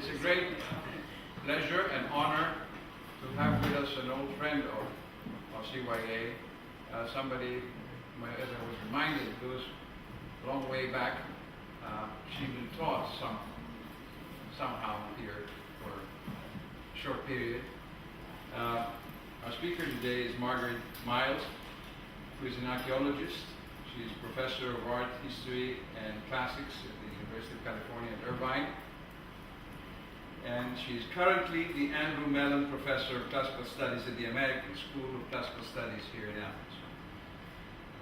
It's a great pleasure and honor to have with us an old friend of CYA, somebody, as I was reminded, goes a long way back. She even taught somehow here for a short period. Our speaker today is Margaret M.Miles, who is an archaeologist. She's professor of art, history, and classics at the University of California at Irvine. And she's currently the Andrew Mellon Professor of Classical Studies at the American School of Classical Studies here in Athens.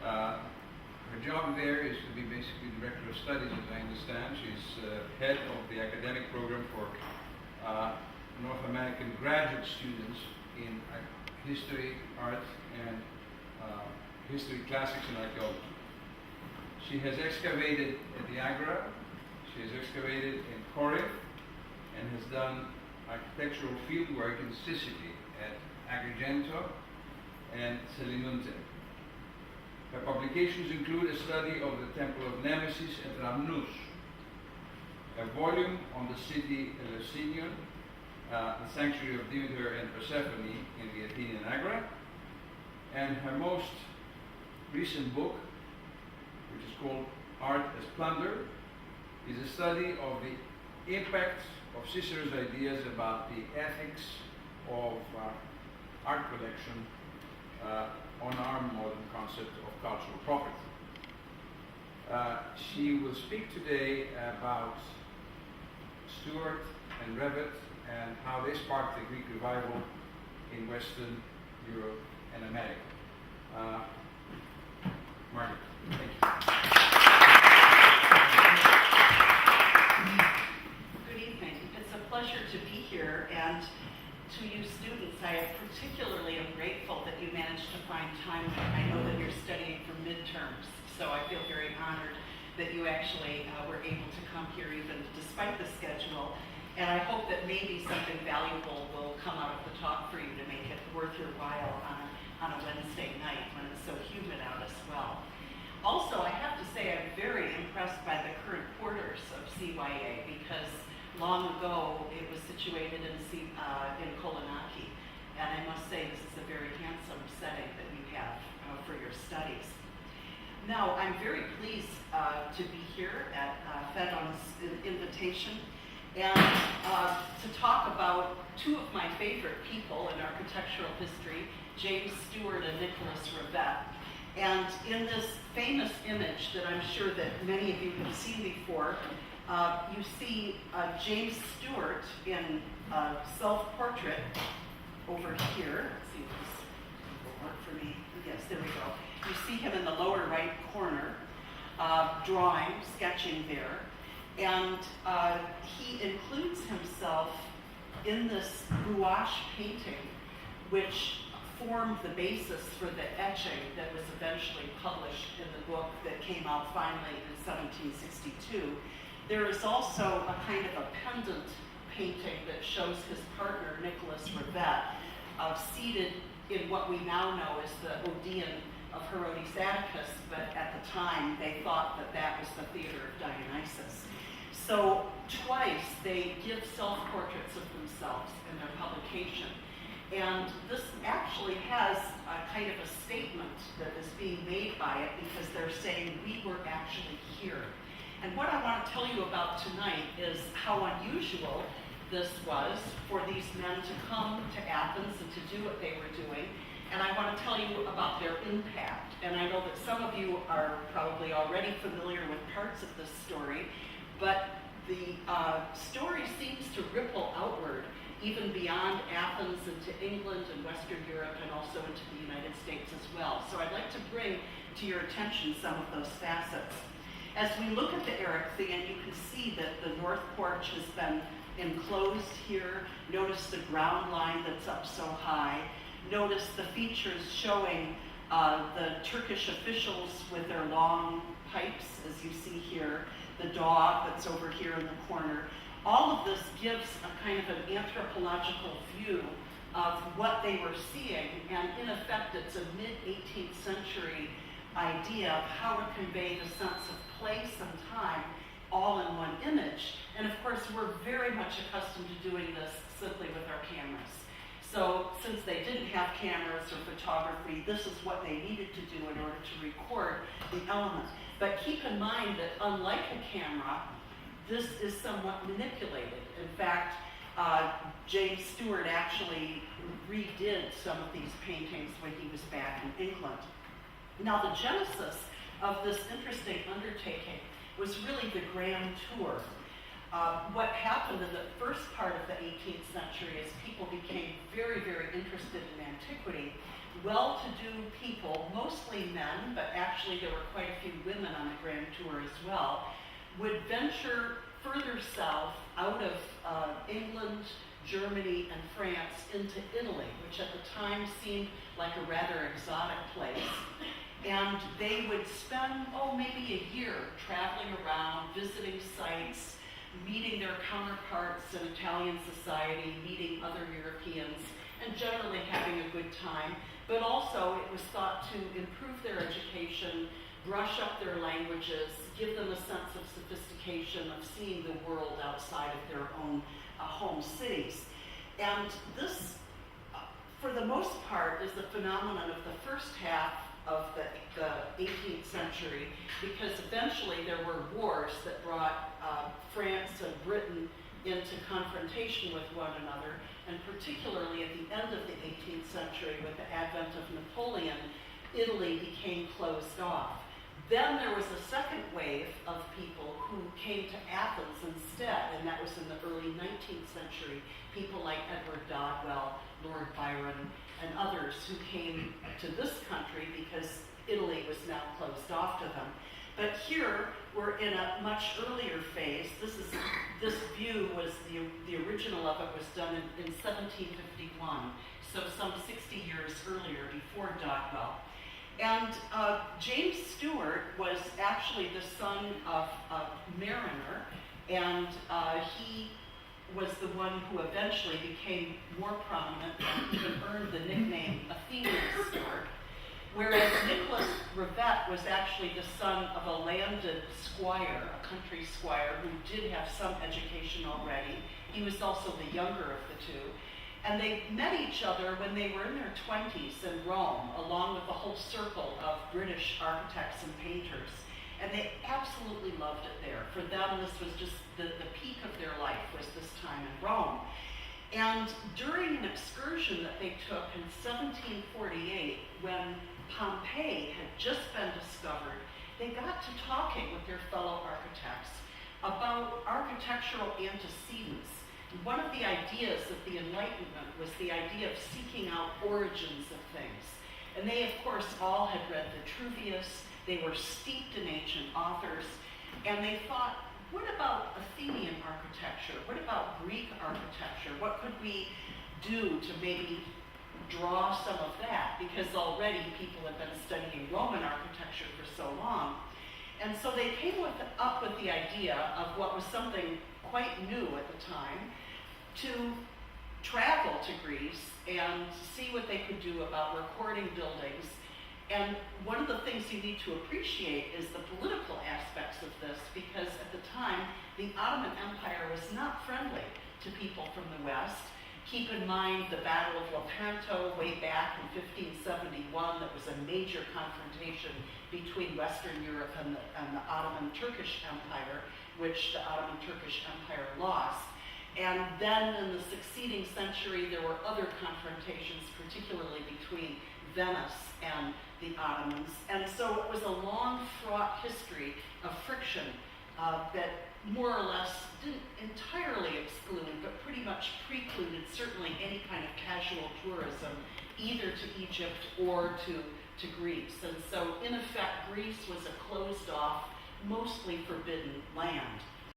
Her job there is to be basically Director of Studies, as I understand. She's head of the academic program for North American graduate students in history, art, and history, classics, and archaeology. She has excavated at the Agra, she has excavated in Corinth, and has done architectural fieldwork in Sicily at Agrigento and Selinuntine. Her publications include a study of the Temple of Nemesis at Rhamnous, a volume on the city Eleusinion, the sanctuary of Demeter and Persephone in the Athenian Agra, and her most recent book, which is called Art as Plunder, is a study of the impact of Cicero's ideas about the ethics of art collection on our modern concept of cultural property. She will speak today about Stuart and Revet and how they sparked the Greek revival in Western Europe and America. Margaret, thank you. Good evening. It's a pleasure to be here, and to you students, I particularly am grateful that you managed to find time. I know that you're studying for midterms, so I feel very honored that you actually were able to come here even despite the schedule. And I hope that maybe something valuable will come out of the talk for you to make it worth your while on a Wednesday night when it's so humid out as well. Also, I have to say I'm very impressed by the current quarters of CYA, because long ago it was situated in Kolonaki, and I must say this is a very handsome setting that you have for your studies. Now, I'm very pleased to be here at Fed on this invitation, and to talk about two of my favorite people in architectural history, James Stewart and Nicholas Revet. And in this famous image that I'm sure that many of you have seen before, you see James Stewart in self-portrait over here. Let's see if this will work for me. Yes, there we go. You see him in the lower right corner, drawing, sketching there. And he includes himself in this gouache painting, which formed the basis for the etching that was eventually published in the book that came out finally in 1762. There is also a kind of a pendant painting that shows his partner, Nicholas Revet, seated in what we now know as the Odeon of Herodes Atticus, but at the time they thought that that was the theater of Dionysus. So twice they give self-portraits of themselves in their publication. And this actually has a kind of a statement that is being made by it, because they're saying we were actually here. And what I want to tell you about tonight is how unusual this was for these men to come to Athens and to do what they were doing. And I want to tell you about their impact. And I know that some of you are probably already familiar with parts of this story, but the story seems to ripple outward even beyond Athens into England and Western Europe, and also into the United States as well. So I'd like to bring to your attention some of those facets. As we look at the Erechtheion, you can see that the north porch has been enclosed here. Notice the ground line that's up so high. Notice the features showing the Turkish officials with their long pipes, as you see here, the dog that's over here in the corner. All of this gives a kind of an anthropological view of what they were seeing, and in effect it's a mid-18th century idea of how it conveyed a sense of place and time all in one image. And of course, we're very much accustomed to doing this simply with our cameras. So since they didn't have cameras or photography, this is what they needed to do in order to record the element. But keep in mind that unlike a camera, this is somewhat manipulated. In fact, James Stewart actually redid some of these paintings when he was back in England. Now, the genesis of this interesting undertaking was really the Grand Tour. What happened in the first part of the 18th century is people became very, very interested in antiquity. Well-to-do people, mostly men, but actually there were quite a few women on the Grand Tour as well, would venture further south out of England, Germany, and France into Italy, which at the time seemed like a rather exotic place. And they would spend, maybe a year traveling around, visiting sites, meeting their counterparts in Italian society, meeting other Europeans, and generally having a good time. But also it was thought to improve their education, brush up their languages, give them a sense of sophistication, of seeing the world outside of their own home cities. And this, for the most part, is the phenomenon of the first half of the 18th century, because eventually there were wars that brought France and Britain into confrontation with one another, and particularly at the end of the 18th century with the advent of Napoleon, Italy became closed off. Then there was a second wave of people who came to Athens instead, and that was in the early 19th century. People like Edward Dodwell, Lord Byron, and others who came to this country because Italy was now closed off to them. But here, we're in a much earlier phase. This view was, the original of it was done in 1751, so some 60 years earlier, before Dodwell. And James Stewart was actually the son of a mariner, and he was the one who eventually became more prominent and even earned the nickname Athenian Stewart, whereas Nicholas Rivette was actually the son of a landed squire, a country squire, who did have some education already. He was also the younger of the two. And they met each other when they were in their 20s in Rome, along with a whole circle of British architects and painters. And they absolutely loved it there. For them, this was just the peak of their life, was this time in Rome. And during an excursion that they took in 1748, when Pompeii had just been discovered, they got to talking with their fellow architects about architectural antecedents. One of the ideas of the Enlightenment was the idea of seeking out origins of things. And they, of course, all had read Vitruvius. They were steeped in ancient authors. And they thought, what about Athenian architecture? What about Greek architecture? What could we do to maybe draw some of that? Because already people had been studying Roman architecture for so long. And so they came up with the idea of what was something quite new at the time, to travel to Greece and see what they could do about recording buildings. And one of the things you need to appreciate is the political aspects of this, because at the time, the Ottoman Empire was not friendly to people from the West. Keep in mind the Battle of Lepanto way back in 1571, that was a major confrontation between Western Europe and the Ottoman Turkish Empire, which the Ottoman Turkish Empire lost. And then in the succeeding century, there were other confrontations, particularly between Venice and the Ottomans. And so it was a long, fraught history of friction that more or less didn't entirely exclude, but pretty much precluded certainly any kind of casual tourism, either to Egypt or to Greece. And so in effect, Greece was a closed off, mostly forbidden land.